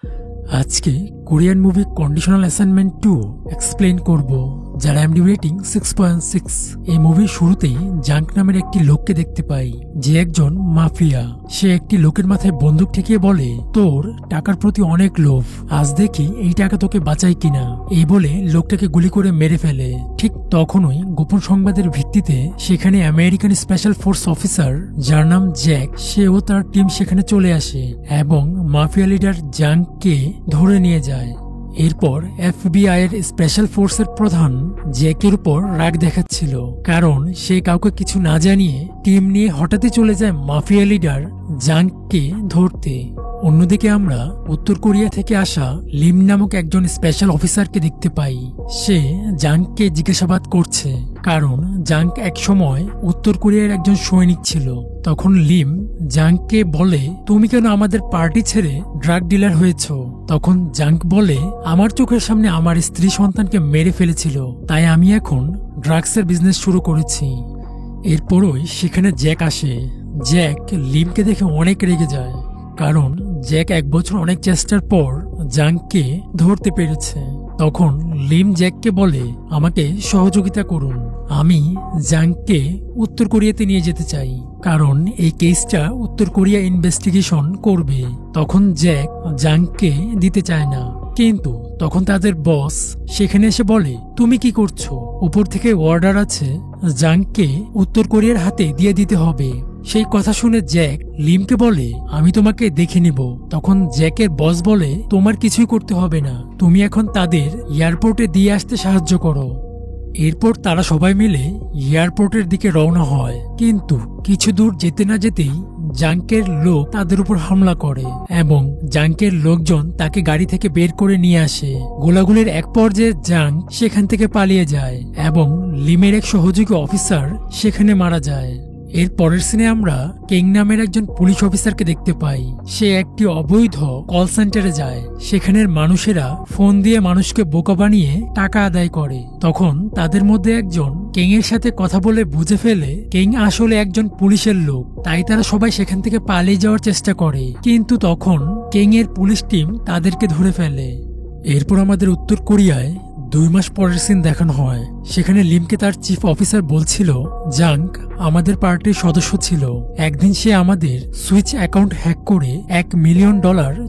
আজকে Korean movie conditional assignment 2 explain করব, যার IMDb রেটিং 6.6। এই মুভির শুরুতেই জাঙ্ক নামের একটি লোককে দেখতে পাই, যে একজন মাফিয়া। সে একটি লোকের মাথায় বন্দুক ঠেকিয়ে বলে, তোর টাকার প্রতি অনেক লোভ, আজ দেখি এই টাকা তোকে বাঁচাই কিনা। এই বলে লোকটাকে গুলি করে মেরে ফেলে। ঠিক তখনই গোপন সংবাদের ভিত্তিতে সেখানে আমেরিকান স্পেশাল ফোর্স অফিসার, যার নাম জ্যাক, সে ও তার টিম সেখানে চলে আসে এবং মাফিয়া লিডার জাঙ্ককে ধরে নিয়ে যায়। এরপর FBI এর স্পেশাল ফোর্সের প্রধান জ্যাকের উপর রাগ দেখাচ্ছিল, কারণ সে কাউকে কিছু না জানিয়ে টিম নিয়ে হঠাৎই চলে যায় মাফিয়া লিডার জাঙ্ককে ধরতে। অন্যদিকে আমরা উত্তর কোরিয়া থেকে আসা লিম নামক একজন স্পেশাল অফিসারকে দেখতে পাই। সে জাঙ্ককে জিজ্ঞাসাবাদ করছে, কারণ জাঙ্ক এক সময় উত্তর কোরিয়ার একজন সৈনিক ছিল। তখন লিম জাঙ্ককে বলে, তুমি কেন আমাদের পার্টি ছেড়ে ড্রাগ ডিলার হয়েছ? তখন জাঙ্ক বলে, আমার চোখের সামনে আমার স্ত্রী সন্তানকে মেরে ফেলেছিল, তাই আমি এখন ড্রাগসের বিজনেস শুরু করেছি। এরপরই সেখানে জ্যাক আসে। জ্যাক লিমকে দেখে অনেক রেগে যায়, কারণ জ্যাক এক বছর অনেক চেষ্টার পর জাঙ্ককে ধরতে পেরেছে। তখন লিম জ্যাককে বলে, আমাকে সহযোগিতা করুন, আমি জাঙ্ককে উত্তর কোরিয়াতে নিয়ে যেতে চাই, কারণ এই কেসটা উত্তর কোরিয়া ইনভেস্টিগেশন করবে। তখন জ্যাক জাঙ্ককে দিতে চায় না, কিন্তু তখন তাদের বস সেখানে এসে বলে, তুমি কি করছো? উপর থেকে অর্ডার আছে, জাঙ্ককে উত্তর কোরিয়ার হাতে দিয়ে দিতে হবে। সেই কথা শুনে জ্যাক লিমকে বলে, আমি তোমাকে দেখে নিব। তখন জ্যাকের বস বলে, তোমার কিছুই করতে হবে না, তুমি এখন তাদের এয়ারপোর্টে দিয়ে আসতে সাহায্য করো। এরপর তারা সবাই মিলে এয়ারপোর্টের দিকে রওনা হয়, কিন্তু কিছু দূর যেতে না যেতেই জাঙ্কের লোক তাদের উপর হামলা করে এবং জাঙ্কের লোকজন তাকে গাড়ি থেকে বের করে নিয়ে আসে। গোলাগুলির এক পর্যায়ে জাঙ্ক সেখান থেকে পালিয়ে যায় এবং লিমের এক সহযোগী অফিসার সেখানে মারা যায়। এর পরের সিনে আমরা কিং নামের একজন পুলিশ অফিসারকে দেখতে পাই। সে একটি অবৈধ কল সেন্টারে যায়। সেখানের মানুষেরা ফোন দিয়ে মানুষকে বোকা বানিয়ে টাকা আদায় করে। তখন তাদের মধ্যে একজন কিং এর সাথে কথা বলে বুঝে ফেলে কিং আসলে একজন পুলিশের লোক, তাই তারা সবাই সেখান থেকে পালিয়ে যাওয়ার চেষ্টা করে, কিন্তু তখন কিং এর পুলিশ টিম তাদেরকে ধরে ফেলে। এরপর আমাদের উত্তর কোরিয়ায় 2 মাস পরের সিন দেখানো হয়। সেখানে লিমকে তার চিফ অফিসার বলছিল, জাঙ্ক আমাদের পার্টির সদস্য ছিল, একদিন সে আমাদের সুইচ অ্যাকাউন্ট হ্যাক করে $1 মিলিয়ন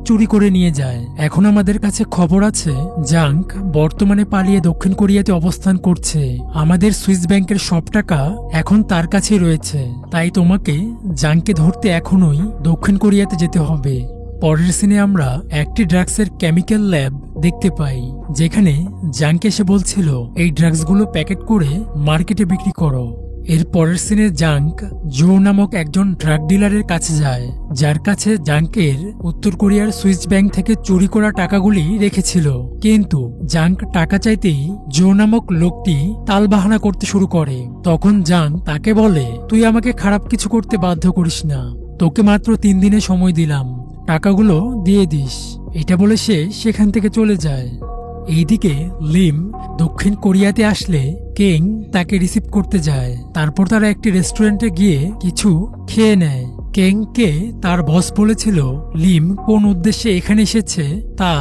চুরি করে নিয়ে যায়। এখন আমাদের কাছে খবর আছে জাঙ্ক বর্তমানে পালিয়ে দক্ষিণ কোরিয়াতে অবস্থান করছে। আমাদের সুইস ব্যাংকের সব টাকা এখন তার কাছে রয়েছে, তাই তোমাকে জাঙ্ককে ধরতে এখনই দক্ষিণ কোরিয়াতে যেতে হবে। পরের সিনে আমরা একটি ড্রাগসের কেমিক্যাল ল্যাব দেখতে পাই, যেখানে জাঙ্ক এসে বলছিল, এই ড্রাগসগুলো প্যাকেট করে মার্কেটে বিক্রি করো। এর পরের সিনে জাঙ্ক জো নামক একজন ড্রাগ ডিলারের কাছে যায়, যার কাছে জাঙ্কের উত্তর কোরিয়ার সুইস ব্যাংক থেকে চুরি করা টাকাগুলি রেখেছিল। কিন্তু জাঙ্ক টাকা চাইতেই জো নামক লোকটি তালবাহানা করতে শুরু করে। তখন জাঙ্ক তাকে বলে, তুই আমাকে খারাপ কিছু করতে বাধ্য করিস না, তোকে মাত্র 3 দিনের সময় দিলাম, টাকাগুলো দিয়ে দিস। এটা বলে সে সেখান থেকে চলে যায়। এইদিকে লিম দক্ষিণ কোরিয়াতে আসলে কিং তাকে রিসিভ করতে যায়। তারপর তারা একটি রেস্টুরেন্টে গিয়ে কিছু খেয়ে নেয়। কিংকে তার বস বলেছিল লিম কোন উদ্দেশ্যে এখানে এসেছে তা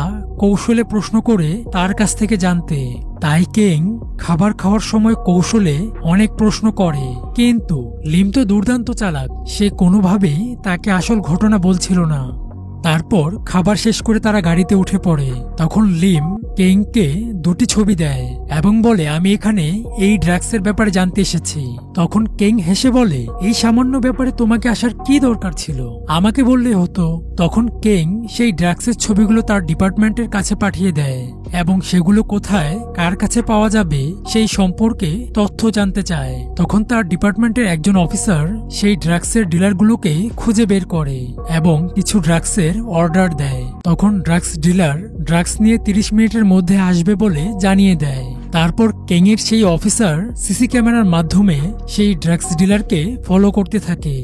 কৌশলে প্রশ্ন করে তার কাছ থেকে জানতে। তাই কিং খাবার খাওয়ার সময় কৌশলে অনেক প্রশ্ন করে, কিন্তু লিম তো দুর্দান্ত চালাক, সে কোনোভাবেই তাকে আসল ঘটনা বলছিল না। তারপর খাবার শেষ করে তারা গাড়িতে উঠে পড়ে। তখন লিম কিংকে 2টি ছবি দেয় এবং বলে, আমি এখানে এই ড্রাগসের ব্যাপারে জানতে এসেছি। তখন কিং হেসে বলে, এই সামান্য ব্যাপারে তোমাকে আসার কি দরকার ছিল, আমাকে বললে হতো। তখন কিং সেই ড্রাগসের ছবিগুলো তার ডিপার্টমেন্টের কাছে পাঠিয়ে দেয় এবং সেগুলো কোথায় কার কাছে পাওয়া যাবে সেই সম্পর্কে তথ্য জানতে চায়। তখন তার ডিপার্টমেন্টের একজন অফিসার সেই ড্রাগসের ডিলারগুলোকে খুঁজে বের করে এবং কিছু ড্রাগসের অর্ডার দেয়। তখন ড্রাগস ডিলার ড্রাগস নিয়ে 30 মিনিটের মধ্যে আসবে বলে জানিয়ে দেয়। তারপর কিং এর সেই অফিসার সিসি ক্যামেরার মাধ্যমে সেই ড্রাগস ডিলারকে ফলো করতে থাকে।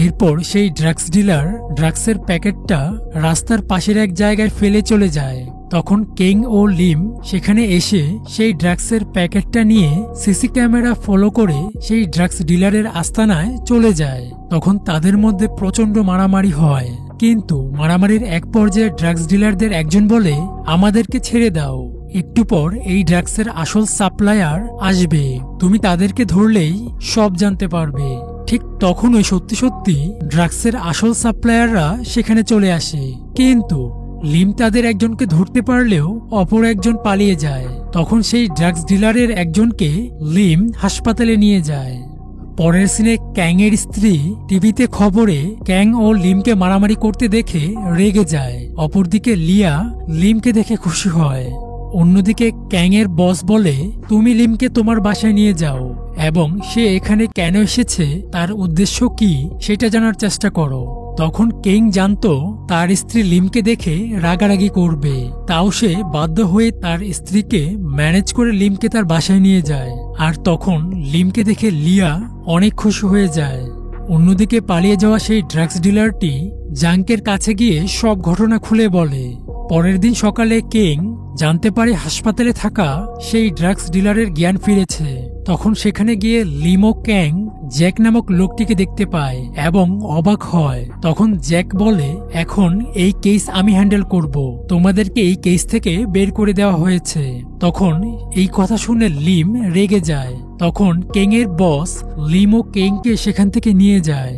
এরপর সেই ড্রাগস ডিলার ড্রাগসের প্যাকেটটা রাস্তার পাশের এক জায়গায় ফেলে চলে যায়। তখন কেং ও লিম সেখানে এসে সেই ড্রাগসের প্যাকেটটা নিয়ে সিসি ক্যামেরা ফলো করে সেই ড্রাগস ডিলারের আস্তানায় চলে যায়। তখন তাদের মধ্যে প্রচন্ড মারামারি হয়, কিন্তু মারামারির এক পর্যায়ে ড্রাগস ডিলারদের একজন বলে, আমাদেরকে ছেড়ে দাও, একটু পর এই ড্রাগসের আসল সাপ্লায়ার আসবে, তুমি তাদেরকে ধরলেই সব জানতে পারবে। ঠিক তখনই সত্যি সত্যি ড্রাগসের আসল সাপ্লায়াররা সেখানে চলে আসে, কিন্তু লিম তাদের একজনকে ধরতে পারলেও অপর একজন পালিয়ে যায়। তখন সেই ড্রাগস ডিলারের একজনকে লিম হাসপাতালে নিয়ে যায়। পরের সিনে ক্যাং এর স্ত্রী টিভিতে খবরে ক্যাং ও লিমকে মারামারি করতে দেখে রেগে যায়। অপরদিকে লিয়া লিমকে দেখে খুশি হয়। অন্যদিকে ক্যাং এর বস বলে, তুমি লিমকে তোমার বাসায় নিয়ে যাও এবং সে এখানে কেন এসেছে, তার উদ্দেশ্য কি সেটা জানার চেষ্টা করো। তখন কেং জানতো তার স্ত্রী লিমকে দেখে রাগারাগি করবে, তাও সে বাধ্য হয়ে তার স্ত্রীকে ম্যানেজ করে লিমকে তার বাসায় নিয়ে যায়। আর তখন লিমকে দেখে লিয়া অনেক খুশি হয়ে যায়। অন্যদিকে পালিয়ে যাওয়া সেই ড্রাগস ডিলারটি জাঙ্কের কাছে গিয়ে সব ঘটনা খুলে বলে। পরের দিন সকালে কেং জানতে পারে হাসপাতালে থাকা সেই ড্রাগস ডিলারের জ্ঞান ফিরেছে। তখন সেখানে গিয়ে লিম ও ক্যাং জ্যাক নামক লোকটিকে দেখতে পায় এবং অবাক হয়। তখন জ্যাক বলে, এখন এই কেস আমি হ্যান্ডেল করব, তোমাদেরকে এই কেস থেকে বের করে দেওয়া হয়েছে। তখন এই কথা শুনে লিম রেগে যায়। তখন কেং এর বস লিম ও কেংকে সেখান থেকে নিয়ে যায়।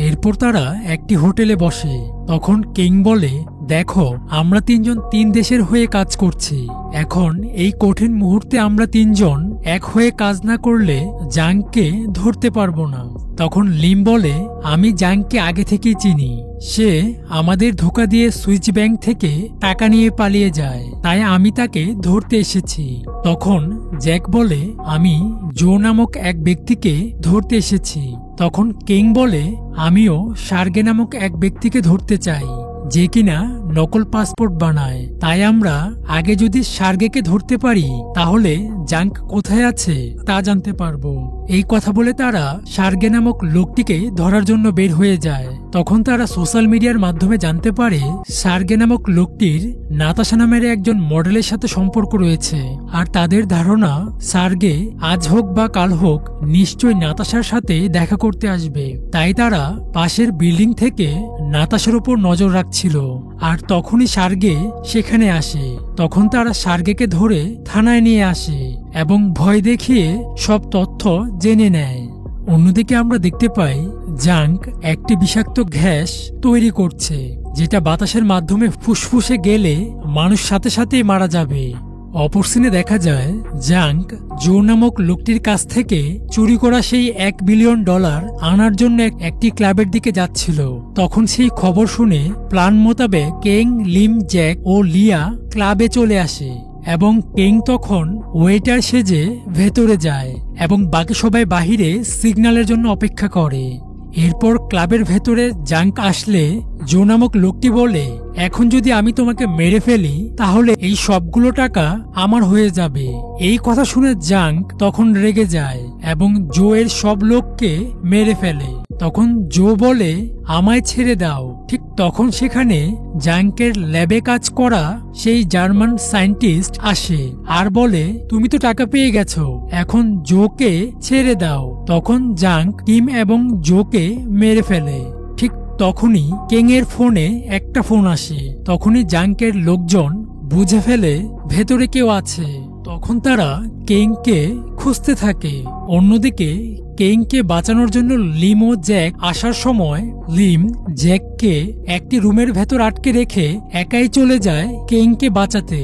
এরপর তারা একটি হোটেলে বসে। তখন কিং বলে, দেখো, আমরা তিনজন তিন দেশের হয়ে কাজ করছি, এখন এই কঠিন মুহূর্তে আমরা তিনজন এক হয়ে কাজ না করলে জাংকে ধরতে পারবো না। তখন লিম বলে, আমি জাংকে আগে থেকেই চিনি, সে আমাদের ধোঁকা দিয়ে সুইচ ব্যাংক থেকে টাকা নিয়ে পালিয়ে যায়, তাই আমি তাকে ধরতে এসেছি। তখন জ্যাক বলে, আমি জো নামক এক ব্যক্তিকে ধরতে এসেছি। তখন কিং বলে, আমিও সার্গে নামক এক ব্যক্তিকে ধরতে চাই, যে কিনা নকল পাসপোর্ট বানায়, তাই আমরা আগে যদি সার্গেকে ধরতে পারি তাহলে জাঙ্ক কোথায় আছে তা জানতে পারবো। এই কথা বলে তারা সার্গে নামক লোকটিকে ধরার জন্য বের হয়ে যায়। তখন তারা সোশ্যাল মিডিয়ার মাধ্যমে জানতে পারে সার্গে নামক লোকটির নাতাশা নামের একজন মডেলের সাথে সম্পর্ক রয়েছে, আর তাদের ধারণা সার্গে আজ হোক বা কাল হোক নিশ্চয়ই নাতাশার সাথে দেখা করতে আসবে। তাই তারা পাশের বিল্ডিং থেকে নাতাশার উপর নজর রাখছিল। আর তখনই সার্গে সেখানে আসে। তখন তারা সার্গেকে ধরে থানায় নিয়ে আসে এবং ভয় দেখিয়ে সব তথ্য জেনে নেয়। অন্যদিকে আমরা দেখতে পাই জাঙ্ক একটি বিষাক্ত গ্যাস তৈরি করছে, যেটা বাতাসের মাধ্যমে ফুসফুসে গেলে মানুষ সাথে সাথেই মারা যাবে। অপর সিনে দেখা যায় জাঙ্ক জো নামক লোকটির কাছ থেকে চুরি করা সেই $1 বিলিয়ন আনার জন্য একটি ক্লাবের দিকে যাচ্ছিল। তখন সেই খবর শুনে প্ল্যান মোতাবেক কেং, লিম, জ্যাক ও লিয়া ক্লাবে চলে আসে এবং কেং তখন ওয়েটার সেজে ভেতরে যায় এবং বাকি সবাই বাহিরে সিগন্যালের জন্য অপেক্ষা করে। এরপর ক্লাবের ভেতরে জাঙ্ক আসলে জো নামক লোকটি বলে, এখন যদি আমি তোমাকে মেরে ফেলি তাহলে এই সবগুলো টাকা আমার হয়ে যাবে। এই কথা শুনে জাঙ্ক তখন রেগে যায় এবং জো এর সব লোককে মেরে ফেলে। তখন জো বলে, আমায় ছেড়ে দাও। ঠিক তখন সেখানে জাঙ্কের ল্যাবে কাজ করা সেই জার্মান সায়েন্টিস্ট আসে আর বলে, তুমি তো টাকা পেয়ে গেছো, এখন জোকে ছেড়ে দাও। তখন জাঙ্ক টিম এবং জোকে মেরে ফেলে। ঠিক তখনই কেং এর ফোনে একটা ফোন আসে। তখনই জাঙ্কের লোকজন বুঝে ফেলে ভেতরে কেউ আছে। তখন তারা কেংকে খুঁজতে থাকে। অন্যদিকে কেংকে বাঁচানোর জন্য লিম ও জ্যাক আসার সময় লিম জ্যাককে একটি রুমের ভেতর আটকে রেখে একাই চলে যায় কেংকে বাঁচাতে।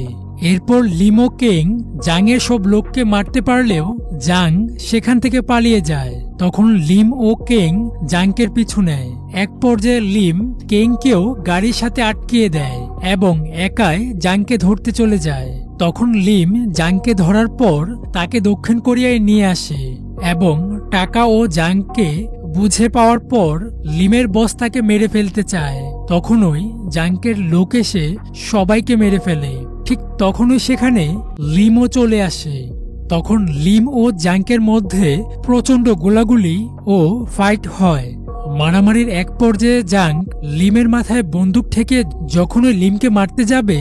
এরপর লিম ও কেং জাংয়ের সব লোককে মারতে পারলেও জাং সেখান থেকে পালিয়ে যায়। তখন লিম ও কেং জাংকের পিছু নেয়। এক পর্যায়ে লিম কেংকেও গাড়ির সাথে আটকিয়ে দেয় এবং একাই জাংকে ধরতে চলে যায়। তখন লিম জাংকে ধরার পর তাকে দক্ষিণ কোরিয়ায় নিয়ে আসে এবং টাকা ও জাংকে বুঝে পাওয়ার পর লিমের বস তাকে মেরে ফেলতে চায়। তখনই জাংকের লোক এসে সবাইকে মেরে ফেলে। ঠিক তখনই সেখানে লিমও চলে আসে। তখন লিম ও জাঙ্কের মধ্যে প্রচন্ড গোলাগুলি ও ফাইট হয়। মারামারির এক পর্যায়ে জাঙ্ক লিমের মাথায় বন্দুক ঠেকে যখন ওই লিমকে মারতে যাবে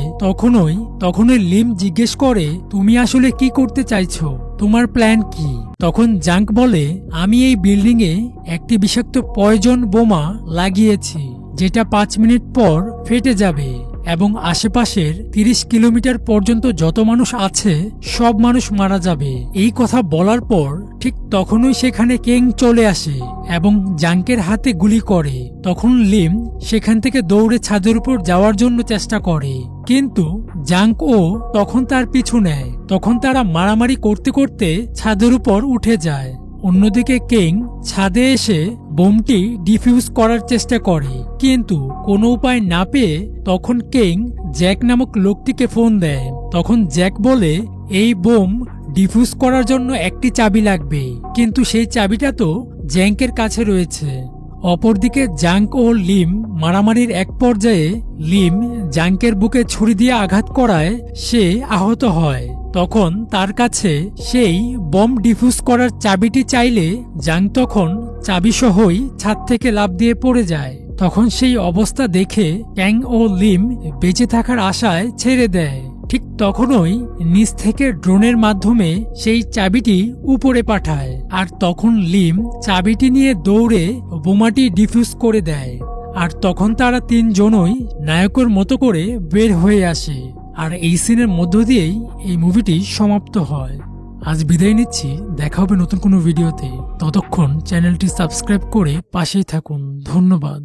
তখনই লিম জিজ্ঞেস করে, তুমি আসলে কি করতে চাইছো, তোমার প্ল্যান কি? তখন জাঙ্ক বলে, আমি এই বিল্ডিং এ একটি বিষাক্ত পয়জন বোমা লাগিয়েছি, যেটা 5 মিনিট পর ফেটে যাবে এবং আশেপাশের 30 কিলোমিটার পর্যন্ত যত মানুষ আছে সব মানুষ মারা যাবে। এই কথা বলার পর ঠিক তখনই সেখানে কেং চলে আসে এবং জাঙ্কের হাতে গুলি করে। তখন লিম সেখান থেকে দৌড়ে ছাদের উপর যাওয়ার জন্য চেষ্টা করে, কিন্তু জাঙ্ক ও তখন তার পিছু নেয়। তখন তারা মারামারি করতে করতে ছাদের উপর উঠে যায়। অন্যদিকে কেং ছাদে এসে বোমটি ডিফিউজ করার চেষ্টা করে, কিন্তু কোনো উপায় না পেয়ে তখন কেং জ্যাক নামক লোকটিকে ফোন দেয়। তখন জ্যাক বলে, এই বোম ডিফিউজ করার জন্য একটি চাবি লাগবে, কিন্তু সেই চাবিটা তো জ্যাঙ্কের কাছে রয়েছে। অপরদিকে জাঙ্ক ও লিম মারামারির এক পর্যায়ে লিম জাঙ্কের বুকে ছুরি দিয়ে আঘাত করায় সে আহত হয়। তখন তার কাছে সেই বম ডিফিউজ করার চাবিটি চাইলে জাঙ্ক তখন চাবি সহই ছাদ থেকে লাফ দিয়ে পড়ে যায়। তখন সেই অবস্থা দেখে ক্যাং ও লিম বেঁচে থাকার আশায় ছেড়ে দেয়। ঠিক তখনই নিচ থেকে ড্রোনের মাধ্যমে সেই চাবিটি উপরে পাঠায়, আর তখন লিম চাবিটি নিয়ে দৌড়ে বোমাটি ডিফিউজ করে দেয়। আর তখন তারা 3 জনই নায়কের মতো করে বের হয়ে আসে। আর এই সিনের মধ্য দিয়েই এই মুভিটি সমাপ্ত হয়। আজ বিদায় নিচ্ছি, দেখা হবে নতুন কোনো ভিডিওতে। ততক্ষণ চ্যানেলটি সাবস্ক্রাইব করে পাশেই থাকুন। ধন্যবাদ।